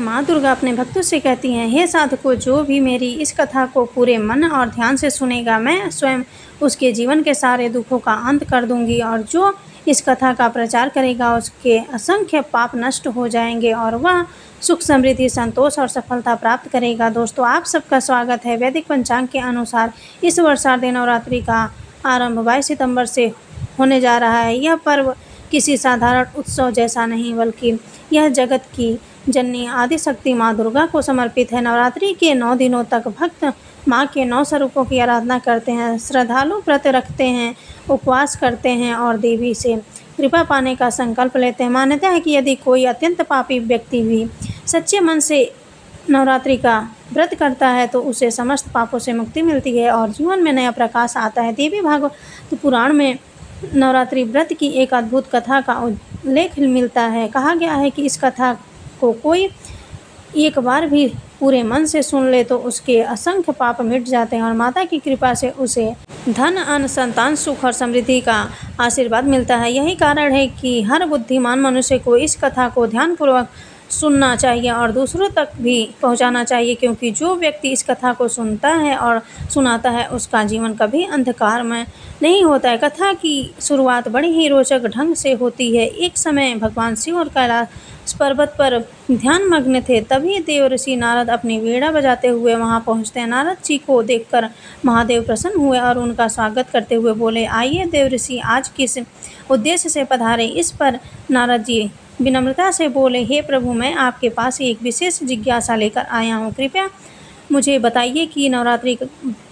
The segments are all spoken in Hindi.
माँ दुर्गा अपने भक्तों से कहती हैं, हे साधकों, जो भी मेरी इस कथा को पूरे मन और ध्यान से सुनेगा, मैं स्वयं उसके जीवन के सारे दुखों का अंत कर दूंगी, और जो इस कथा का प्रचार करेगा उसके असंख्य पाप नष्ट हो जाएंगे और वह सुख, समृद्धि, संतोष और सफलता प्राप्त करेगा। दोस्तों, आप सबका स्वागत है। वैदिक पंचांग के अनुसार इस वर्ष शारदीय नवरात्रि का आरंभ 22 सितंबर से होने जा रहा है। यह पर्व किसी साधारण उत्सव जैसा नहीं, बल्कि यह जगत की जननी आदिशक्ति माँ दुर्गा को समर्पित है। नवरात्रि के 9 दिनों तक भक्त माँ के 9 स्वरूपों की आराधना करते हैं। श्रद्धालु व्रत रखते हैं, उपवास करते हैं और देवी से कृपा पाने का संकल्प लेते हैं। मान्यता है कि यदि कोई अत्यंत पापी व्यक्ति भी सच्चे मन से नवरात्रि का व्रत करता है तो उसे समस्त पापों से मुक्ति मिलती है और जीवन में नया प्रकाश आता है। देवी भागवत पुराण में नवरात्रि व्रत की एक अद्भुत कथा का उल्लेख मिलता है। कहा गया है कि इस कथा को कोई एक बार भी पूरे मन से सुन ले तो उसके असंख्य पाप मिट जाते हैं और माता की कृपा से उसे धन, अन्न, संतान, सुख और समृद्धि का आशीर्वाद मिलता है। यही कारण है कि हर बुद्धिमान मनुष्य को इस कथा को ध्यानपूर्वक सुनना चाहिए और दूसरों तक भी पहुंचाना चाहिए, क्योंकि जो व्यक्ति इस कथा को सुनता है और सुनाता है उसका जीवन कभी अंधकार में नहीं होता है। कथा की शुरुआत बड़ी ही रोचक ढंग से होती है। एक समय भगवान शिव और कैलाश पर्वत पर ध्यान मग्न थे। तभी देव ऋषि नारद अपनी वीणा बजाते हुए वहां पहुंचते हैं। नारद जी को देखकर महादेव प्रसन्न हुए और उनका स्वागत करते हुए बोले, आइए देव ऋषि, आज किस उद्देश्य से पधारे। इस पर नारद जी विनम्रता से बोले, हे प्रभु, मैं आपके पास एक विशेष जिज्ञासा लेकर आया हूँ। कृपया मुझे बताइए कि नवरात्रि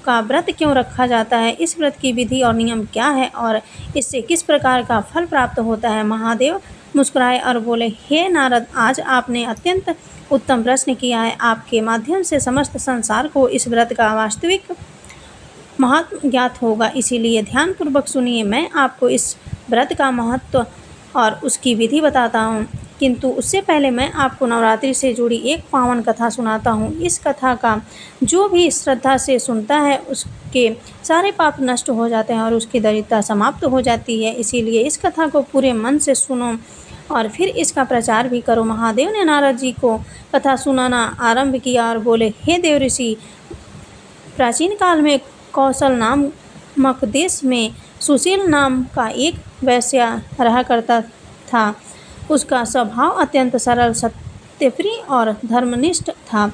का व्रत क्यों रखा जाता है, इस व्रत की विधि और नियम क्या है और इससे किस प्रकार का फल प्राप्त होता है। महादेव मुस्कुराए और बोले, हे नारद, आज आपने अत्यंत उत्तम प्रश्न किया है। आपके माध्यम से समस्त संसार को इस व्रत का वास्तविक महत्व ज्ञात होगा, इसीलिए ध्यानपूर्वक सुनिए। मैं आपको इस व्रत का महत्व और उसकी विधि बताता हूँ, किंतु उससे पहले मैं आपको नवरात्रि से जुड़ी एक पावन कथा सुनाता हूँ। इस कथा का जो भी श्रद्धा से सुनता है उसके सारे पाप नष्ट हो जाते हैं और उसकी दरिद्रता समाप्त हो जाती है। इसीलिए इस कथा को पूरे मन से सुनो और फिर इसका प्रचार भी करो। महादेव ने नारद जी को कथा सुनाना आरंभ किया और बोले, हे देव ऋषि, प्राचीन काल में कौशल नामक देश में सुशील नाम का एक वैश्य रहा करता था। उसका स्वभाव अत्यंत सरल, सत्यप्रिय और धर्मनिष्ठ था।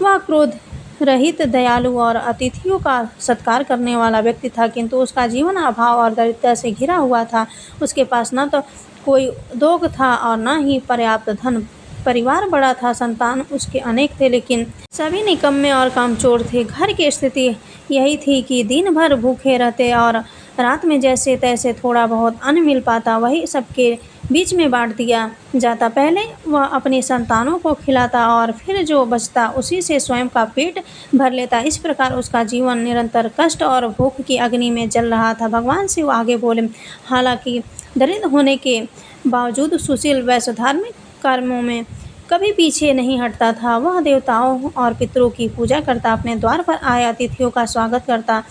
वह क्रोध रहित, दयालु और अतिथियों का सत्कार करने वाला व्यक्ति था, किंतु उसका जीवन अभाव और दरिद्रता से घिरा हुआ था। उसके पास न तो कोई उद्योग था और न ही पर्याप्त धन। परिवार बड़ा था, संतान उसके अनेक थे, लेकिन सभी निकम्मे और कामचोर थे। घर की स्थिति यही थी कि दिन भर भूखे रहते और रात में जैसे तैसे थोड़ा बहुत अन्न मिल पाता वही सबके बीच में बांट दिया जाता। पहले वह अपनी संतानों को खिलाता और फिर जो बचता उसी से स्वयं का पेट भर लेता। इस प्रकार उसका जीवन निरंतर कष्ट और भूख की अग्नि में जल रहा था। भगवान शिव आगे बोले, हालांकि दरिद्र होने के बावजूद सुशील वैश्य धार्मिक कर्मों में कभी पीछे नहीं हटता था। वह देवताओं और पितरों की पूजा करता, अपने द्वार पर आए अतिथियों का स्वागत करता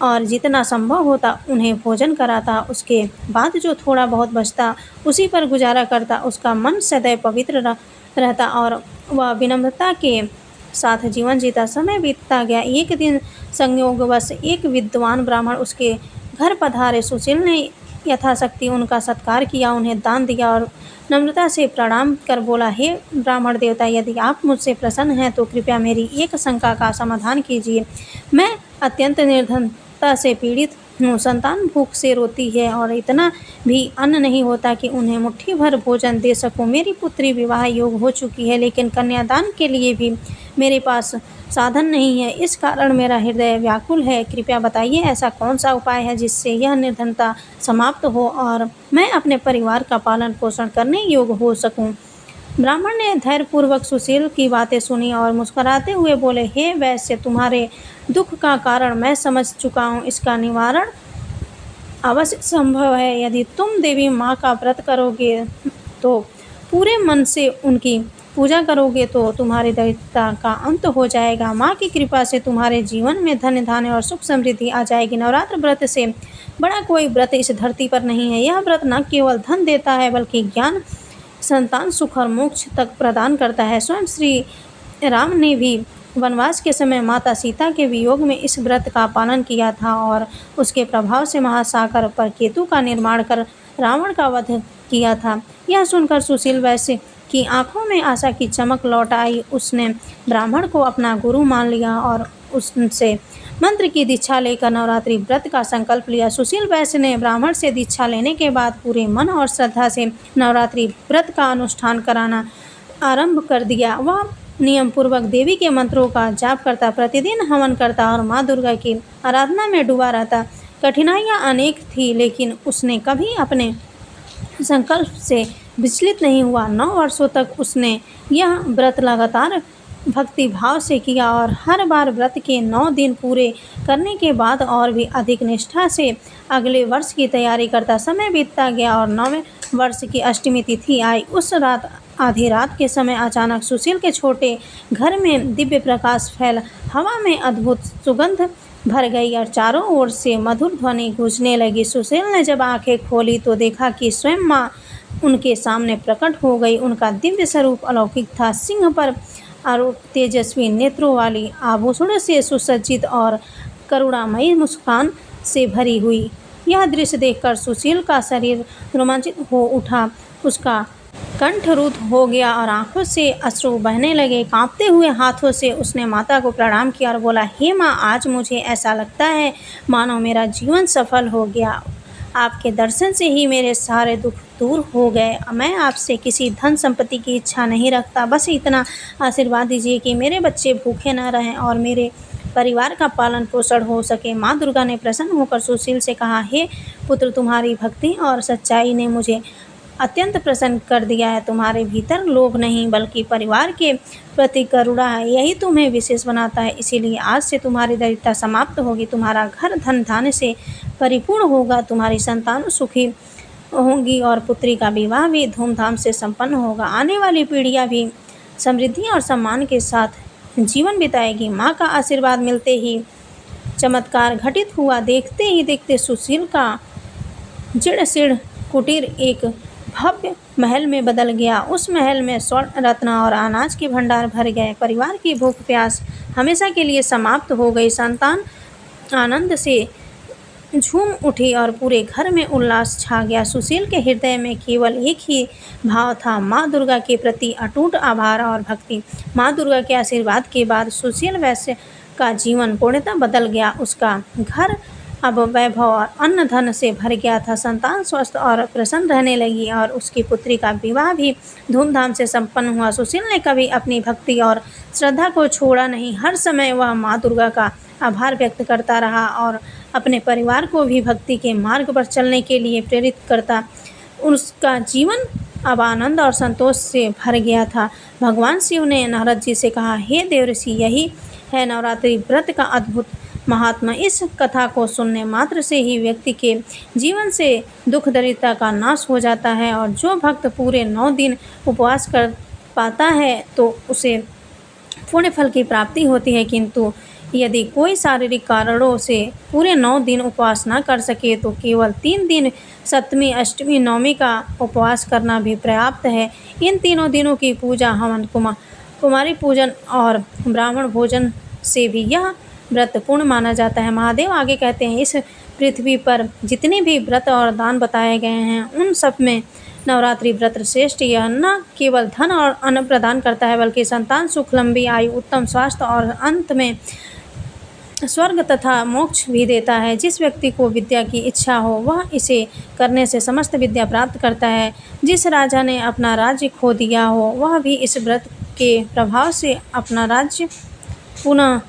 और जितना संभव होता उन्हें भोजन कराता। उसके बाद जो थोड़ा बहुत बचता उसी पर गुजारा करता। उसका मन सदैव पवित्र रहता और वह विनम्रता के साथ जीवन जीता। समय बीतता गया। एक दिन संयोगवश एक विद्वान ब्राह्मण उसके घर पधारे। सुशील ने यथाशक्ति उनका सत्कार किया, उन्हें दान दिया और नम्रता से प्रणाम कर बोला, हे ब्राह्मण देवता, यदि आप मुझसे प्रसन्न हैं तो कृपया मेरी एक शंका का समाधान कीजिए। मैं अत्यंत निर्धनता से पीड़ित हूँ। संतान भूख से रोती है और इतना भी अन्न नहीं होता कि उन्हें मुट्ठी भर भोजन दे सकूँ। मेरी पुत्री विवाह योग हो चुकी है, लेकिन कन्यादान के लिए भी मेरे पास साधन नहीं है। इस कारण मेरा हृदय व्याकुल है। कृपया बताइए, ऐसा कौन सा उपाय है जिससे यह निर्धनता समाप्त हो और मैं अपने परिवार का पालन पोषण करने योग्य हो सकूं। ब्राह्मण ने धैर्यपूर्वक सुशील की बातें सुनी और मुस्कुराते हुए बोले, हे वैश्य, तुम्हारे दुख का कारण मैं समझ चुका हूँ। इसका निवारण अवश्य संभव है। यदि तुम देवी माँ का व्रत करोगे तो पूरे मन से उनकी पूजा करोगे तो तुम्हारी दरिद्रता का अंत हो जाएगा। माँ की कृपा से तुम्हारे जीवन में धन धान्य और सुख समृद्धि आ जाएगी। नवरात्र व्रत से बड़ा कोई व्रत इस धरती पर नहीं है। यह व्रत न केवल धन देता है बल्कि ज्ञान संतान सुख और मोक्ष तक प्रदान करता है। स्वयं श्री राम ने भी वनवास के समय माता सीता के वियोग में इस व्रत का पालन किया था और उसके प्रभाव से महासागर पर केतु का निर्माण कर रावण का वध किया था। यह सुनकर सुशील वैश्य की आंखों में आशा की चमक लौट आई। उसने ब्राह्मण को अपना गुरु मान लिया और उससे मंत्र की दीक्षा लेकर नवरात्रि व्रत का संकल्प लिया। सुशील वैश्य ने ब्राह्मण से दीक्षा लेने के बाद पूरे मन और श्रद्धा से नवरात्रि व्रत का अनुष्ठान कराना आरंभ कर दिया। वह नियम पूर्वक देवी के मंत्रों का जाप करता, प्रतिदिन हवन करता और माँ दुर्गा की आराधना में डूबा रहता। कठिनाइयाँ अनेक थी, लेकिन उसने कभी अपने संकल्प से विचलित नहीं हुआ। 9 वर्षों तक उसने यह व्रत लगातार भक्ति भाव से किया और हर बार व्रत के 9 दिन पूरे करने के बाद और भी अधिक निष्ठा से अगले वर्ष की तैयारी करता। समय बीतता गया और 9वें वर्ष की अष्टमी तिथि आई। उस रात आधी रात के समय अचानक सुशील के छोटे घर में दिव्य प्रकाश फैल, हवा में अद्भुत सुगंध भर गई और चारों ओर से मधुर ध्वनि गूंजने लगी। सुशील ने जब आंखें खोली तो देखा कि स्वयं माँ उनके सामने प्रकट हो गई। उनका दिव्य स्वरूप अलौकिक था। सिंह पर आरूढ़, तेजस्वी नेत्रों वाली, आभूषणों से सुसज्जित और करुणामयी मुस्कान से भरी हुई। यह दृश्य देखकर सुशील का शरीर रोमांचित हो उठा। उसका कंठ रुद्ध हो गया और आंखों से अश्रु बहने लगे। कांपते हुए हाथों से उसने माता को प्रणाम किया और बोला, हे माँ, आज मुझे ऐसा लगता है मानो मेरा जीवन सफल हो गया। आपके दर्शन से ही मेरे सारे दुख दूर हो गए। मैं आपसे किसी धन संपत्ति की इच्छा नहीं रखता, बस इतना आशीर्वाद दीजिए कि मेरे बच्चे भूखे न रहें और मेरे परिवार का पालन पोषण हो सके। माँ दुर्गा ने प्रसन्न होकर सुशील से कहा, हे पुत्र, तुम्हारी भक्ति और सच्चाई ने मुझे अत्यंत प्रसन्न कर दिया है। तुम्हारे भीतर लोभ नहीं बल्कि परिवार के प्रति करुणा है, यही तुम्हें विशेष बनाता है। इसीलिए आज से तुम्हारी दरिद्रता समाप्त होगी, तुम्हारा घर धन धान्य से परिपूर्ण होगा, तुम्हारी संतान सुखी होंगी और पुत्री का विवाह भी धूमधाम से संपन्न होगा। आने वाली पीढ़ियाँ भी समृद्धि और सम्मान के साथ जीवन बिताएगी। माँ का आशीर्वाद मिलते ही चमत्कार घटित हुआ। देखते ही देखते सुशील का जड़सीढ़ कुटीर एक भव्य महल में बदल गया। उस महल में स्वर्ण रत्न और अनाज के भंडार भर गए। परिवार की भूख प्यास हमेशा के लिए समाप्त हो गई। संतान आनंद से झूम उठी और पूरे घर में उल्लास छा गया। सुशील के हृदय में केवल एक ही भाव था, माँ दुर्गा के प्रति अटूट आभार और भक्ति। माँ दुर्गा के आशीर्वाद के बाद सुशील वैश्य का जीवन पूर्णतः बदल गया। उसका घर अब वैभव और अन्न धन से भर गया था। संतान स्वस्थ और प्रसन्न रहने लगी और उसकी पुत्री का विवाह भी धूमधाम से संपन्न हुआ। सुशील ने कभी अपनी भक्ति और श्रद्धा को छोड़ा नहीं। हर समय वह माँ दुर्गा का आभार व्यक्त करता रहा और अपने परिवार को भी भक्ति के मार्ग पर चलने के लिए प्रेरित करता। उसका जीवन अब आनंद और संतोष से भर गया था। भगवान शिव ने नारद जी से कहा, हे देवर्षि, यही है नवरात्रि व्रत का अद्भुत महात्मा। इस कथा को सुनने मात्र से ही व्यक्ति के जीवन से दुख दरिद्रता का नाश हो जाता है और जो भक्त पूरे 9 दिन उपवास कर पाता है तो उसे पुण्य फल की प्राप्ति होती है। किंतु यदि कोई शारीरिक कारणों से पूरे 9 दिन उपवास न कर सके तो केवल 3 दिन सप्तमी, अष्टमी, नवमी का उपवास करना भी पर्याप्त है। इन तीनों दिनों की पूजा, हवन, कुमारी पूजन और ब्राह्मण भोजन से भी यह व्रत पूर्ण माना जाता है। महादेव आगे कहते हैं, इस पृथ्वी पर जितने भी व्रत और दान बताए गए हैं उन सब में नवरात्रि व्रत श्रेष्ठ। यह न केवल धन और अन्न प्रदान करता है बल्कि संतान सुख, लंबी आयु, उत्तम स्वास्थ्य और अंत में स्वर्ग तथा मोक्ष भी देता है। जिस व्यक्ति को विद्या की इच्छा हो वह इसे करने से समस्त विद्या प्राप्त करता है। जिस राजा ने अपना राज्य खो दिया हो वह भी इस व्रत के प्रभाव से अपना राज्य पुनः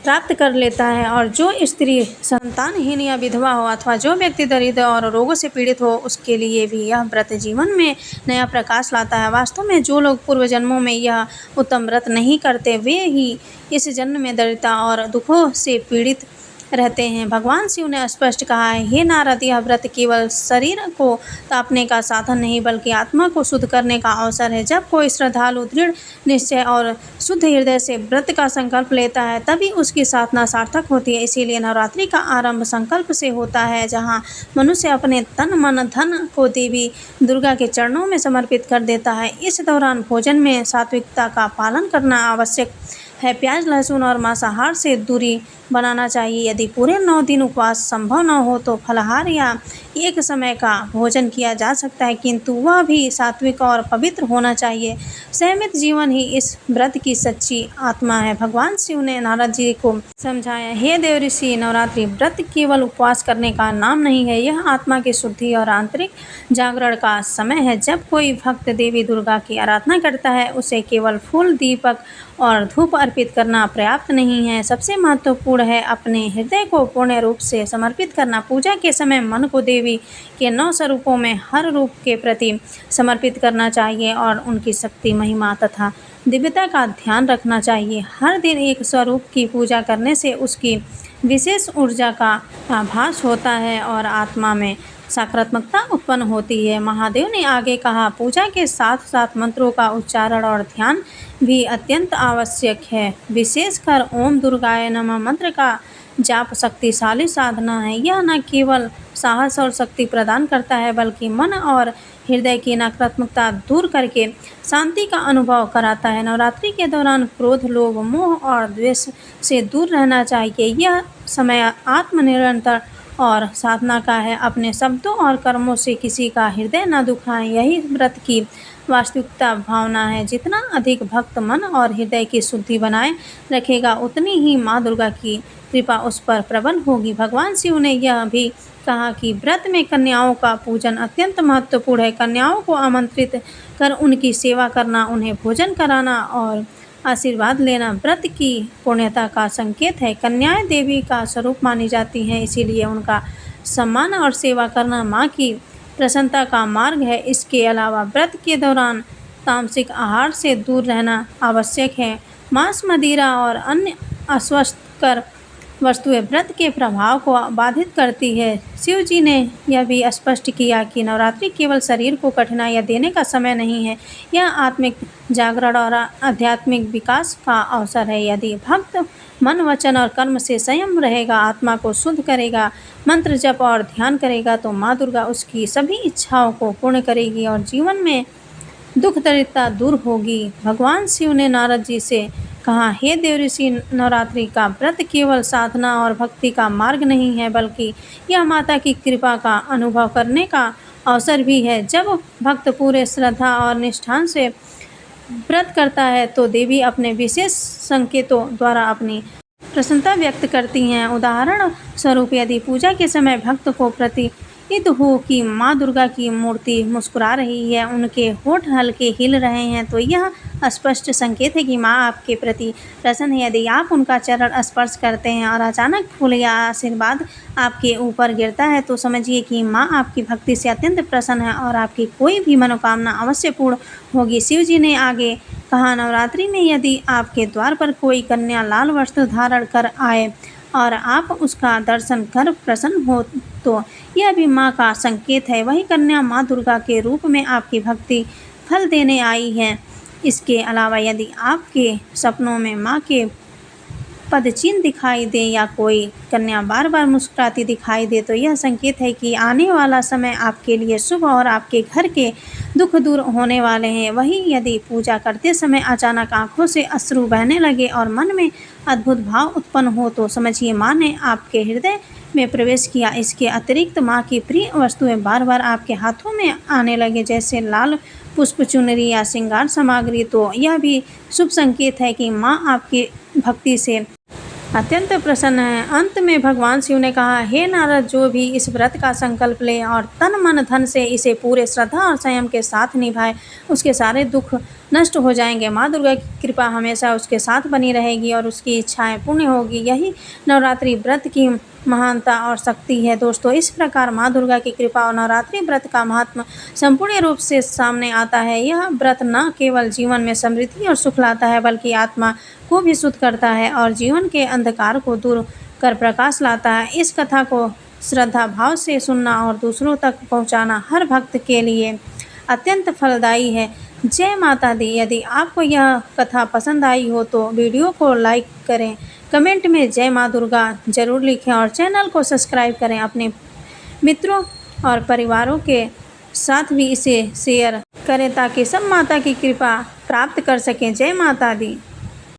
प्राप्त कर लेता है। और जो स्त्री संतानहीन या विधवा हो अथवा जो व्यक्ति दरिद्र और रोगों से पीड़ित हो उसके लिए भी यह व्रत जीवन में नया प्रकाश लाता है। वास्तव में जो लोग पूर्व जन्मों में यह उत्तम व्रत नहीं करते वे ही इस जन्म में दरिद्रता और दुखों से पीड़ित रहते हैं। भगवान शिव ने स्पष्ट कहा है, हे नारद, यह व्रत केवल शरीर को तापने का साधन नहीं बल्कि आत्मा को शुद्ध करने का अवसर है। जब कोई श्रद्धालु दृढ़ निश्चय और शुद्ध हृदय से व्रत का संकल्प लेता है तभी उसकी साधना सार्थक होती है। इसीलिए नवरात्रि का आरंभ संकल्प से होता है, जहाँ मनुष्य अपने तन मन धन को देवी दुर्गा के चरणों में समर्पित कर देता है। इस दौरान भोजन में सात्विकता का पालन करना आवश्यक है। प्याज, लहसुन और मांसाहार से दूरी बनाना चाहिए। यदि पूरे 9 दिन उपवास संभव न हो तो फलाहार या एक समय का भोजन किया जा सकता है, किंतु वह भी सात्विक और पवित्र होना चाहिए। संयमित जीवन ही इस व्रत की सच्ची आत्मा है। भगवान शिव ने नारद जी को समझाया, हे देवऋषि, नवरात्रि व्रत केवल उपवास करने का नाम नहीं है, यह आत्मा की शुद्धि और आंतरिक जागरण का समय है। जब कोई भक्त देवी दुर्गा की आराधना करता है, उसे केवल फूल, दीपक और धूप अर्पित करना पर्याप्त नहीं है। सबसे महत्वपूर्ण है अपने हृदय को पूर्ण रूप से समर्पित करना। पूजा के समय मन को देवी के 9 स्वरूपों में हर रूप के प्रति समर्पित करना चाहिए और उनकी शक्ति, महिमा तथा दिव्यता का ध्यान रखना चाहिए। हर दिन एक स्वरूप की पूजा करने से उसकी विशेष ऊर्जा का आभास होता है और आत्मा में सकारात्मकता उत्पन्न होती है। महादेव ने आगे कहा, पूजा के साथ साथ मंत्रों का उच्चारण और ध्यान भी अत्यंत आवश्यक है। विशेषकर ओम दुर्गाय नमः मंत्र का जाप शक्तिशाली साधना है। यह न केवल साहस और शक्ति प्रदान करता है बल्कि मन और हृदय की नकारात्मकता दूर करके शांति का अनुभव कराता है। नवरात्रि के दौरान क्रोध, लोभ, मोह और द्वेष से दूर रहना चाहिए। यह समय आत्मनिरंतर और साधना का है। अपने शब्दों और कर्मों से किसी का हृदय न दुखाएं, यही व्रत की वास्तविकता भावना है। जितना अधिक भक्त मन और हृदय की शुद्धि बनाए रखेगा, उतनी ही माँ दुर्गा की कृपा उस पर प्रबल होगी। भगवान शिव ने यह भी कहा कि व्रत में कन्याओं का पूजन अत्यंत महत्वपूर्ण है। कन्याओं को आमंत्रित कर उनकी सेवा करना, उन्हें भोजन कराना और आशीर्वाद लेना व्रत की पुण्यता का संकेत है। कन्याएं देवी का स्वरूप मानी जाती हैं, इसीलिए उनका सम्मान और सेवा करना माँ की प्रसन्नता का मार्ग है। इसके अलावा व्रत के दौरान तामसिक आहार से दूर रहना आवश्यक है। मांस, मदिरा और अन्य अस्वस्थकर वस्तुएं व्रत के प्रभाव को बाधित करती है। शिव जी ने यह भी स्पष्ट किया कि नवरात्रि केवल शरीर को कठिनाइयाँ देने का समय नहीं है, यह आत्मिक जागरण और आध्यात्मिक विकास का अवसर है। यदि भक्त मन, वचन और कर्म से संयम रहेगा, आत्मा को शुद्ध करेगा, मंत्र जप और ध्यान करेगा, तो माँ दुर्गा उसकी सभी इच्छाओं को पूर्ण करेगी और जीवन में दुख दरिद्रता दूर होगी। भगवान शिव ने नारद जी से कहा, हे देवऋषि, नवरात्रि का व्रत केवल साधना और भक्ति का मार्ग नहीं है बल्कि यह माता की कृपा का अनुभव करने का अवसर भी है। जब भक्त पूरे श्रद्धा और निष्ठान से व्रत करता है तो देवी अपने विशेष संकेतों द्वारा अपनी प्रसन्नता व्यक्त करती हैं। उदाहरण स्वरूप, यदि पूजा के समय भक्त को प्रतीत हो कि माँ दुर्गा की मूर्ति मुस्कुरा रही है, उनके होंठ हल्के हिल रहे हैं, तो यह स्पष्ट संकेत है कि माँ आपके प्रति प्रसन्न है। यदि आप उनका चरण स्पर्श करते हैं और अचानक फूल या आशीर्वाद आपके ऊपर गिरता है, तो समझिए कि माँ आपकी भक्ति से अत्यंत प्रसन्न है और आपकी कोई भी मनोकामना अवश्य पूर्ण होगी। शिव जी ने आगे कहा, नवरात्रि में यदि आपके द्वार पर कोई कन्या लाल वस्त्र धारण कर आए और आप उसका दर्शन कर प्रसन्न हो, तो यह भी माँ का संकेत है। वही कन्या माँ दुर्गा के रूप में आपकी भक्ति फल देने आई है। इसके अलावा यदि आपके सपनों में माँ के पदचिन्ह दिखाई दे या कोई कन्या बार बार मुस्कुराती दिखाई दे, तो यह संकेत है कि आने वाला समय आपके लिए शुभ और आपके घर के दुख दूर होने वाले हैं। वहीं यदि पूजा करते समय अचानक आंखों से अश्रु बहने लगे और मन में अद्भुत भाव उत्पन्न हो, तो समझिए माँ ने आपके हृदय में प्रवेश किया। इसके अतिरिक्त माँ की प्रिय वस्तुएं बार बार आपके हाथों में आने लगे, जैसे लाल पुष्प, चुनरी या श्रृंगार सामग्री, तो यह भी शुभ संकेत है कि माँ आपकी भक्ति से अत्यंत प्रसन्न है। अंत में भगवान शिव ने कहा, हे नारद, जो भी इस व्रत का संकल्प ले और तन मन धन से इसे पूरे श्रद्धा और संयम के साथ निभाए, उसके सारे दुख नष्ट हो जाएंगे। माँ दुर्गा की कृपा हमेशा उसके साथ बनी रहेगी और उसकी इच्छाएं पूर्ण होगी। यही नवरात्रि व्रत की महानता और शक्ति है। दोस्तों, इस प्रकार माँ दुर्गा की कृपा और नवरात्रि व्रत का महात्मा संपूर्ण रूप से सामने आता है। यह व्रत न केवल जीवन में समृद्धि और सुख लाता है बल्कि आत्मा को भी शुद्ध करता है और जीवन के अंधकार को दूर कर प्रकाश लाता है। इस कथा को श्रद्धा भाव से सुनना और दूसरों तक पहुंचाना हर भक्त के लिए अत्यंत फलदायी है। जय माता दी। यदि आपको यह कथा पसंद आई हो तो वीडियो को लाइक करें, कमेंट में जय माँ दुर्गा जरूर लिखें और चैनल को सब्सक्राइब करें। अपने मित्रों और परिवारों के साथ भी इसे शेयर करें ताकि सब माता की कृपा प्राप्त कर सकें। जय माता दी।